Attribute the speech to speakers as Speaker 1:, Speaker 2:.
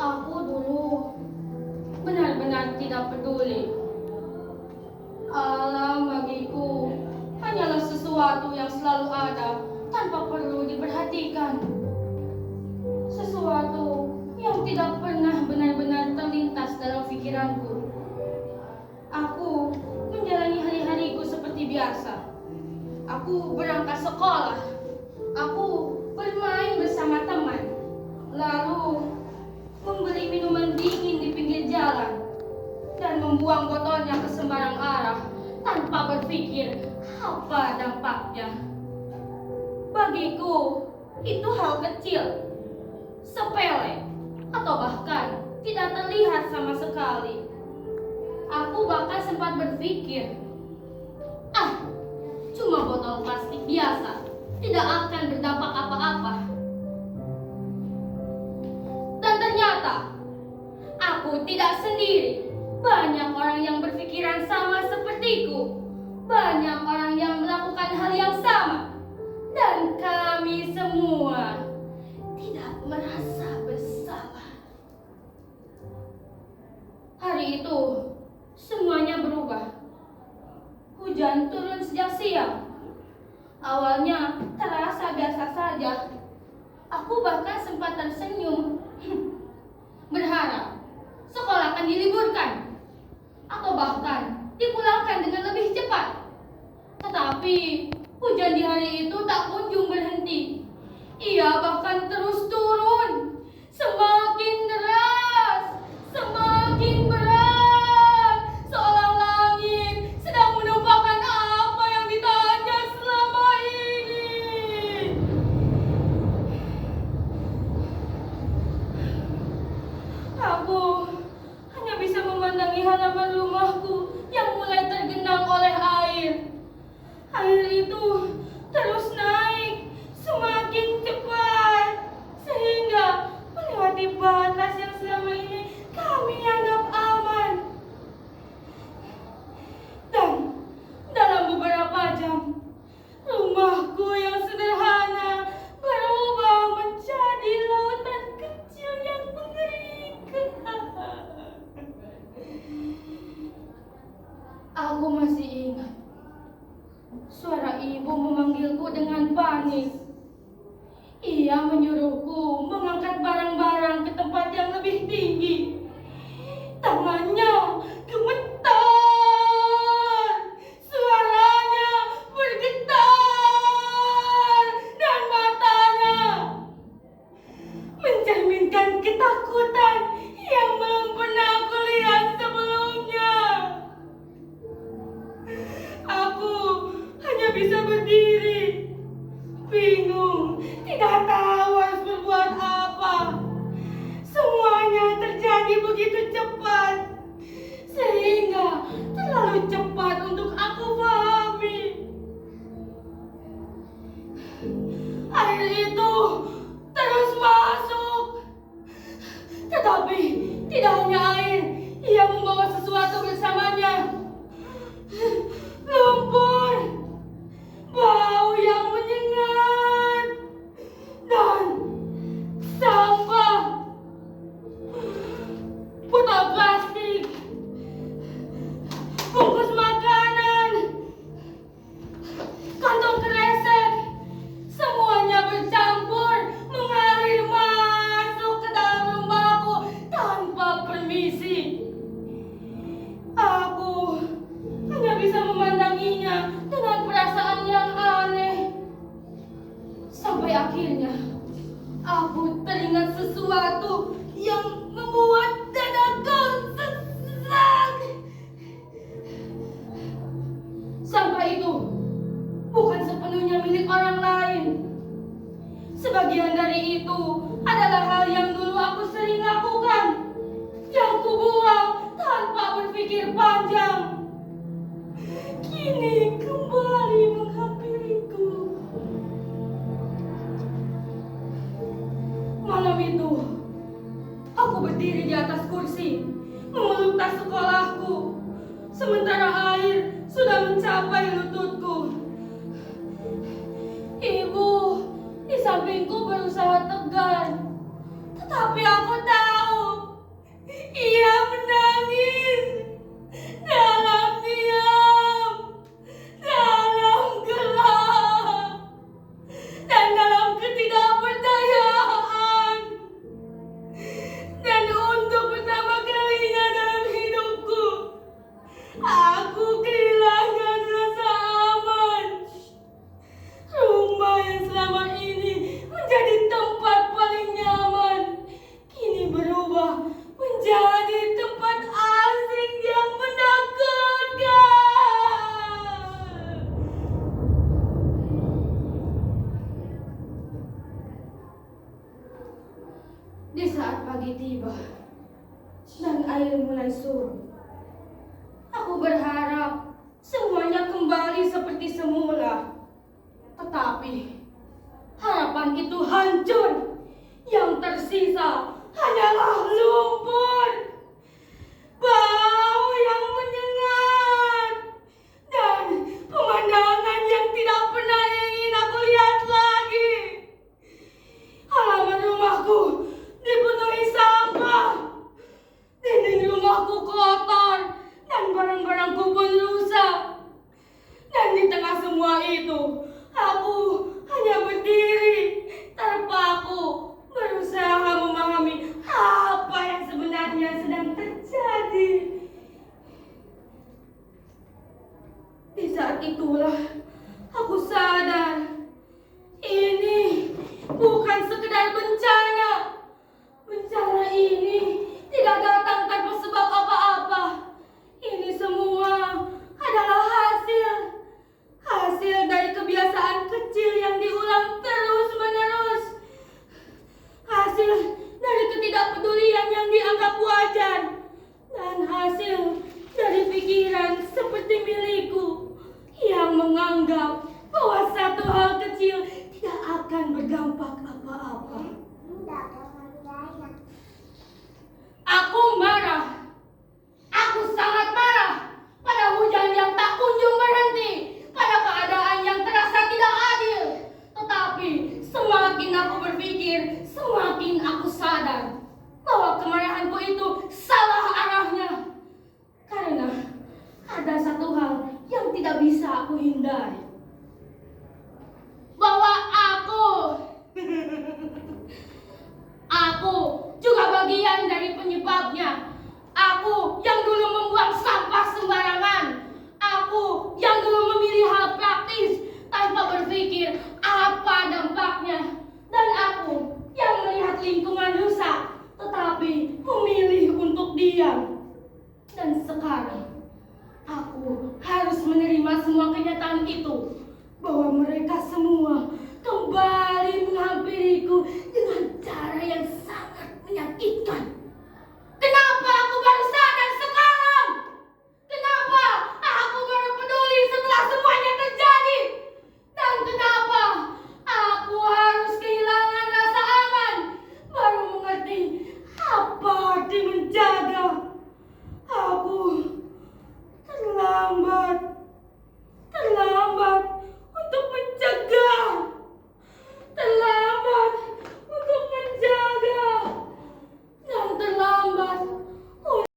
Speaker 1: Aku dulu benar-benar tidak peduli. Alam bagiku hanyalah sesuatu yang selalu ada tanpa perlu diperhatikan. Sesuatu yang tidak pernah benar-benar terlintas dalam pikiranku. Aku menjalani hari-hariku seperti biasa. Aku berangkat sekolah. Aku bermain bersama teman. Lalu membeli minuman dingin di pinggir jalan dan membuang botolnya ke sembarang arah tanpa berpikir apa dampaknya. Bagiku, itu hal kecil, sepele, atau bahkan tidak terlihat sama sekali. Aku bahkan sempat berpikir, cuma botol plastik biasa, tidak akan berdampak apa-apa. Dan ternyata, aku tidak sendiri. Banyak orang yang berpikiran sama sepertiku. Banyak orang yang melakukan hal yang sama. Dan kami semua tidak merasa bersalah. Hari itu, semuanya berubah. Hujan turun sejak siang. Awalnya terasa biasa saja. Aku bahkan sempat tersenyum. Berharap sekolah akan diliburkan atau bahkan dipulangkan dengan lebih cepat. Tetapi hujan di hari itu tak kunjung berhenti. Ia bahkan terus turun, semakin deras, semakin berat, seolah langit sedang menumpahkan apa yang ditahannya selama ini. Aku hanya bisa memandangi halaman rumahku yang mulai tergenang oleh air. Air itu terus naik semakin cepat sehingga melewati batas yang selama ini kami anggap aman. Dan dalam beberapa jam, rumahku yang sederhana berubah menjadi lautan kecil yang mengerikan. Aku masih ingat suara ibu memanggilku dengan panik. Ia menyuruhku mengangkat barang-barang ke tempat yang lebih tinggi. Tangannya gemetar, suaranya bergetar, dan matanya mencerminkan ketakutan yang belum pernah aku lihat sebelumnya. Aku hanya bisa berdiri, bingung, tidak tahu harus berbuat apa. Semuanya terjadi begitu cepat, sehingga terlalu cepat untuk aku pahami. Air itu terus masuk, tetapi tidak hanya air, ia membawa sesuatu bersamanya. Lumpur, bau yang menyengat, dan sampah. Botol plastik, bungkus makanan, kantong kresek, semuanya bercampur mengalir masuk ke dalam rumahku tanpa permisi. Aku hanya bisa memandanginya dengan perasaan yang aneh. Sampai akhirnya aku teringat sesuatu yang membuat dadaku sesak. Sampah itu bukan sepenuhnya milik orang lain. Sebagian dari itu adalah hal yang dulu aku sering lakukan, yang kubuang tanpa berpikir panjang. Kini kembali menghampiriku. Malam itu, aku berdiri di atas kursi, memeluk tas sekolahku, sementara air sudah mencapai lututku. Ibu di sampingku berusaha tegar, tetapi aku tahu Di saat pagi tiba dan air mulai surut, aku berharap semuanya kembali seperti semula. Tetapi harapan itu hancur. Yang tersisa hanyalah lumpur, bau yang menyengat, dan pemandangan yang tidak pernah ingin aku lihat lagi. Halaman rumahku dipenuhi sampah, dinding rumahku kotor, dan barang-barangku pun rusak. Dan di tengah semua itu, aku hanya berdiri, terpaku, berusaha memahami apa yang sebenarnya sedang terjadi. Di saat itulah aku sadar, ini bukan sekedar bencana. Bencana ini tidak datang tanpa sebab apa-apa. Ini semua adalah hasil dari kebiasaan kecil yang diulang terus-menerus. Hasil dari ketidakpedulian yang dianggap wajar, dan hasil dari pikiran seperti milikku yang menganggap bahwa satu hal kecil tidak akan berdampak apa-apa. Aku marah. Aku sangat marah pada hujan yang tak kunjung berhenti, pada keadaan yang terasa tidak adil. Tetapi semakin aku berpikir, semakin aku sadar bahwa kemarahanku itu salah arahnya. Karena ada satu hal yang tidak bisa aku hindari. Bahwa aku juga bagian dari penyebabnya. Aku yang dulu membuang sampah sembarangan. Aku yang dulu memilih hal praktis tanpa berpikir apa dampaknya. Dan aku yang melihat lingkungan rusak tetapi memilih untuk diam. Dan sekarang aku harus menerima semua kenyataan itu, bahwa mereka semua